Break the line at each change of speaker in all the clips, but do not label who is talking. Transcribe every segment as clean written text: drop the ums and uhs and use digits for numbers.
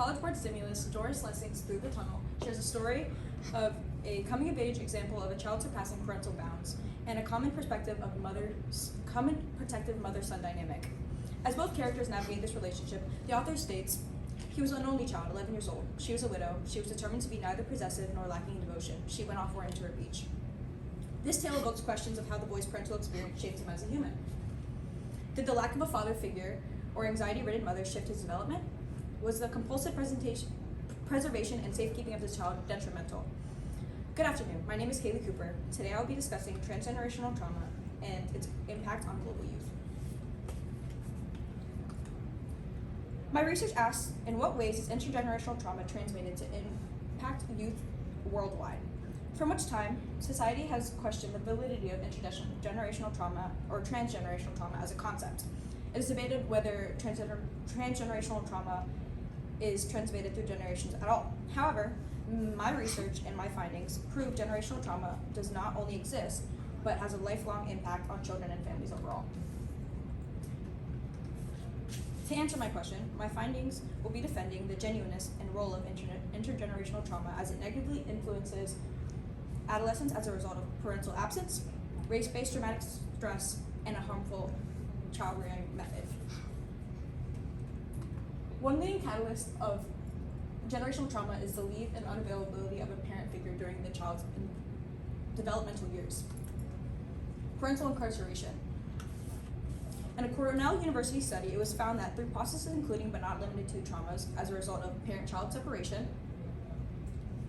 College Board stimulus, Doris Lessing's Through the Tunnel shares a story of a coming-of-age example of a child surpassing parental bounds and a common protective mother-son dynamic. As both characters navigate this relationship, the author states, "He was an only child, 11 years old. She was a widow. She was determined to be neither possessive nor lacking in devotion. She went off into her beach." This tale evokes questions of how the boy's parental experience shaped him as a human. Did the lack of a father figure or anxiety-ridden mother shift his development? Was the compulsive preservation and safekeeping of this child detrimental? Good afternoon, my name is Kaylee Cooper. Today I will be discussing transgenerational trauma and its impact on global youth. My research asks, in what ways is intergenerational trauma transmitted to impact youth worldwide? For much time, society has questioned the validity of intergenerational trauma or transgenerational trauma as a concept. It is debated whether transgenerational trauma is transmitted through generations at all. However, my research and my findings prove generational trauma does not only exist, but has a lifelong impact on children and families overall. To answer my question, my findings will be defending the genuineness and role of intergenerational trauma as it negatively influences adolescents as a result of parental absence, race-based traumatic stress, and a harmful child rearing method. One leading catalyst of generational trauma is the leave and unavailability of a parent figure during the child's developmental years. Parental incarceration. In a Cornell University study, it was found that through processes including but not limited to traumas as a result of parent-child separation,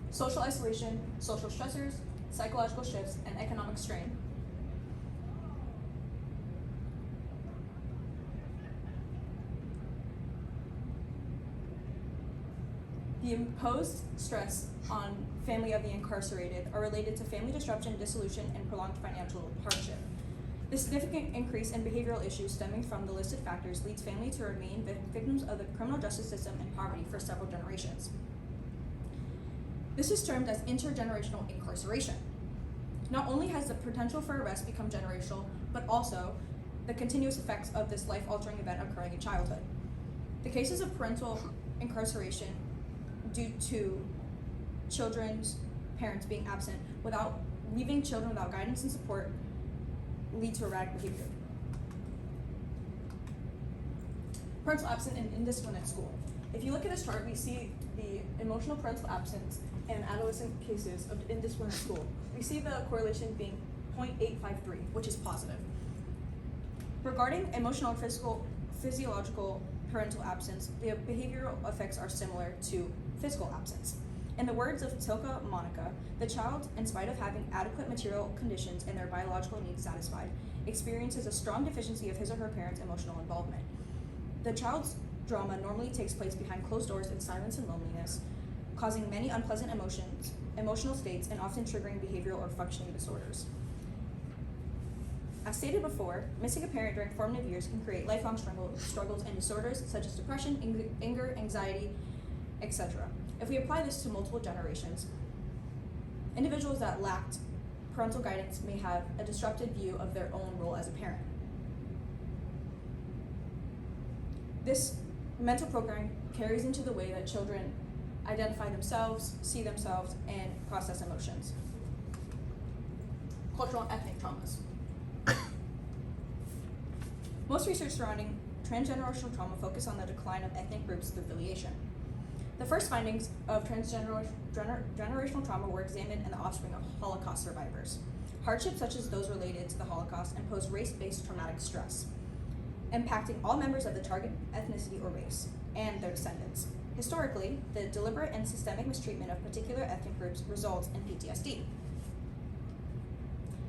social isolation, social stressors, psychological shifts, and economic strain, the imposed stress on family of the incarcerated are related to family disruption, dissolution, and prolonged financial hardship. The significant increase in behavioral issues stemming from the listed factors leads family to remain victims of the criminal justice system and poverty for several generations. This is termed as intergenerational incarceration. Not only has the potential for arrest become generational, but also the continuous effects of this life-altering event occurring in childhood. The cases of parental incarceration due to children's parents being absent without leaving children without guidance and support lead to erratic behavior. Parental absence and indiscipline at school. If you look at this chart, we see the emotional parental absence and adolescent cases of indiscipline at school. We see the correlation being 0.853, which is positive. Regarding emotional and physiological parental absence, the behavioral effects are similar to physical absence. In the words of Tilka Monica, the child, in spite of having adequate material conditions and their biological needs satisfied, experiences a strong deficiency of his or her parents' emotional involvement. The child's drama normally takes place behind closed doors in silence and loneliness, causing many unpleasant emotional states, and often triggering behavioral or functioning disorders. As stated before, missing a parent during formative years can create lifelong struggles and disorders such as depression, anger, anxiety, etc. If we apply this to multiple generations, individuals that lacked parental guidance may have a disrupted view of their own role as a parent. This mental programming carries into the way that children identify themselves, see themselves, and process emotions. Cultural and ethnic traumas. Most research surrounding transgenerational trauma focus on the decline of ethnic groups through affiliation. The first findings of transgenerational trauma were examined in the offspring of Holocaust survivors. Hardships such as those related to the Holocaust impose race-based traumatic stress, impacting all members of the target ethnicity or race, and their descendants. Historically, the deliberate and systemic mistreatment of particular ethnic groups results in PTSD.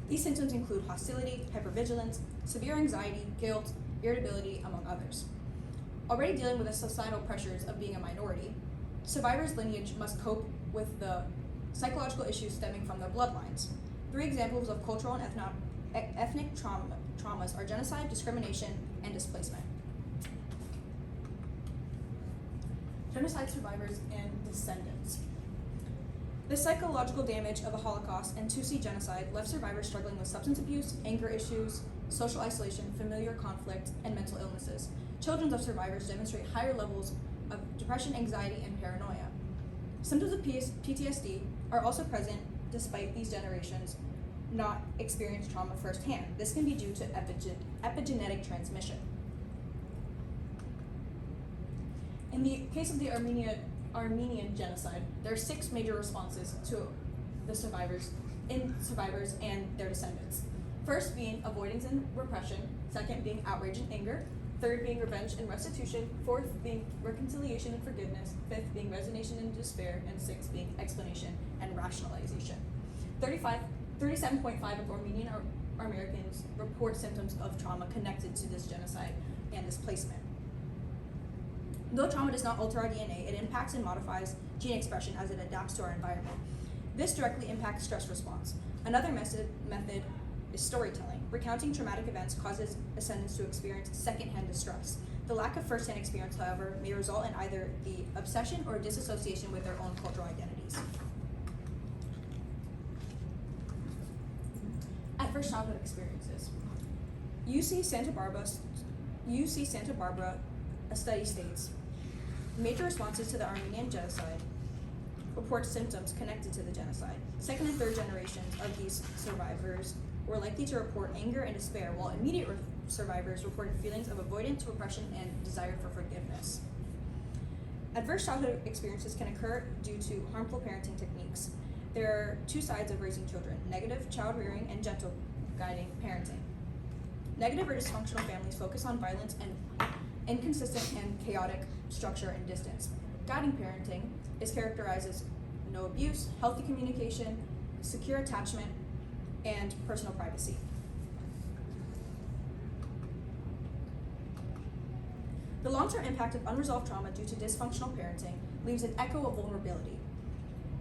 These symptoms include hostility, hypervigilance, severe anxiety, guilt, irritability, among others. Already dealing with the societal pressures of being a minority, survivors' lineage must cope with the psychological issues stemming from their bloodlines. 3 examples of cultural and ethnic traumas are genocide, discrimination, and displacement. Genocide survivors and descendants. The psychological damage of the Holocaust and Tutsi genocide left survivors struggling with substance abuse, anger issues, social isolation, familiar conflict, and mental illnesses. Children of survivors demonstrate higher levels of depression, anxiety, and paranoia. Symptoms of PTSD are also present despite these generations not experience trauma firsthand. This can be due to epigenetic transmission. In the case of the Armenian genocide, there are 6 major responses to the survivors and their descendants. First being avoidance and repression, second being outrage and anger, third being revenge and restitution, fourth being reconciliation and forgiveness, fifth being resignation and despair, and sixth being explanation and rationalization. 37.5% of Armenian Americans report symptoms of trauma connected to this genocide and displacement. Though trauma does not alter our DNA, it impacts and modifies gene expression as it adapts to our environment. This directly impacts stress response. Another method is storytelling. Recounting traumatic events causes descendants to experience secondhand distress. The lack of firsthand experience, however, may result in either the obsession or disassociation with their own cultural identities. Adverse childhood experiences. UC Santa Barbara, a study states, major responses to the Armenian genocide report symptoms connected to the genocide. Second and third generations of these survivors were likely to report anger and despair, while immediate survivors reported feelings of avoidance, repression, and desire for forgiveness. Adverse childhood experiences can occur due to harmful parenting techniques. There are 2 sides of raising children: negative child rearing and gentle guiding parenting. Negative or dysfunctional families focus on violence and inconsistent and chaotic structure and distance. Guiding parenting is characterized as no abuse, healthy communication, secure attachment, and personal privacy. The long-term impact of unresolved trauma due to dysfunctional parenting leaves an echo of vulnerability.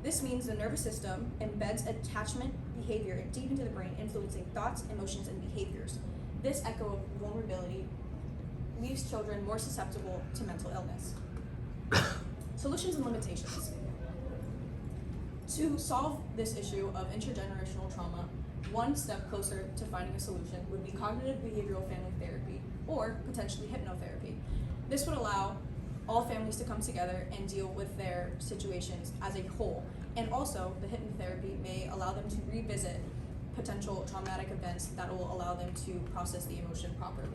This means the nervous system embeds attachment behavior deep into the brain, influencing thoughts, emotions, and behaviors. This echo of vulnerability leaves children more susceptible to mental illness. Solutions and limitations. To solve this issue of intergenerational trauma, one step closer to finding a solution would be cognitive behavioral family therapy, or potentially hypnotherapy. This would allow all families to come together and deal with their situations as a whole. And also, the hypnotherapy may allow them to revisit potential traumatic events that will allow them to process the emotion properly.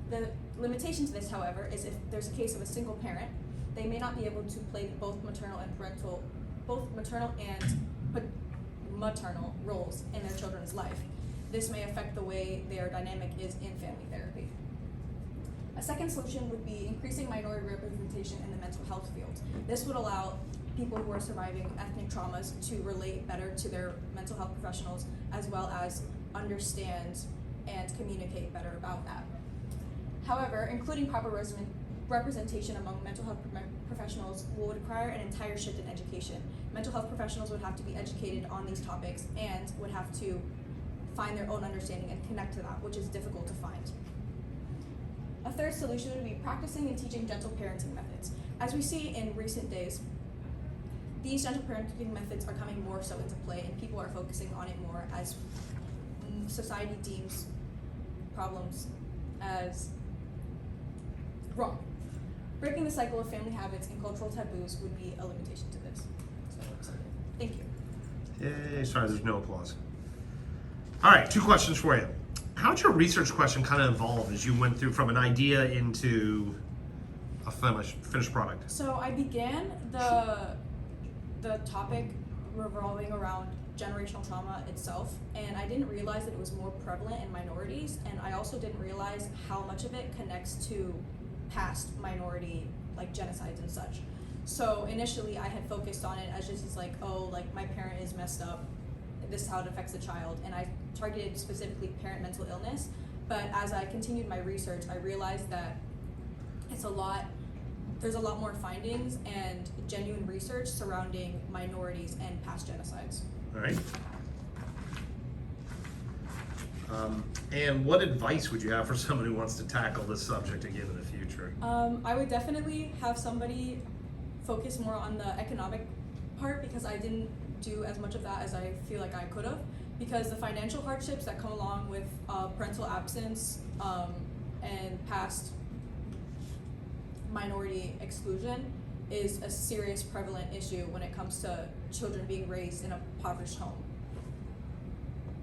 The limitation to this, however, is if there's a case of a single parent, they may not be able to play both maternal and maternal roles in their children's life. This may affect the way their dynamic is in family therapy. A second solution would be increasing minority representation in the mental health field. This would allow people who are surviving ethnic traumas to relate better to their mental health professionals, as well as understand and communicate better about that. However, including proper representation among mental health professionals will require an entire shift in education. Mental health professionals would have to be educated on these topics and would have to find their own understanding and connect to that, which is difficult to find. A third solution would be practicing and teaching gentle parenting methods. As we see in recent days, these gentle parenting methods are coming more so into play, and people are focusing on it more as society deems problems as wrong. Breaking the cycle of family habits and cultural taboos would be a limitation to this. So, thank you.
Yay, sorry, there's no applause. All right, 2 questions for you. How did your research question kind of evolve as you went through from an idea into a finished product?
So I began the topic revolving around generational trauma itself, and I didn't realize that it was more prevalent in minorities, and I also didn't realize how much of it connects to past minority like genocides and such. So initially I had focused on it as just as like, oh, like my parent is messed up, this is how it affects the child, and I targeted specifically parent mental illness. But as I continued my research, I realized that there's a lot more findings and genuine research surrounding minorities and past genocides.
All right. And what advice would you have for someone who wants to tackle this subject again in the future?
I would definitely have somebody focus more on the economic part, because I didn't do as much of that as I feel like I could have, because the financial hardships that come along with parental absence and past minority exclusion is a serious prevalent issue when it comes to children being raised in a impoverished home.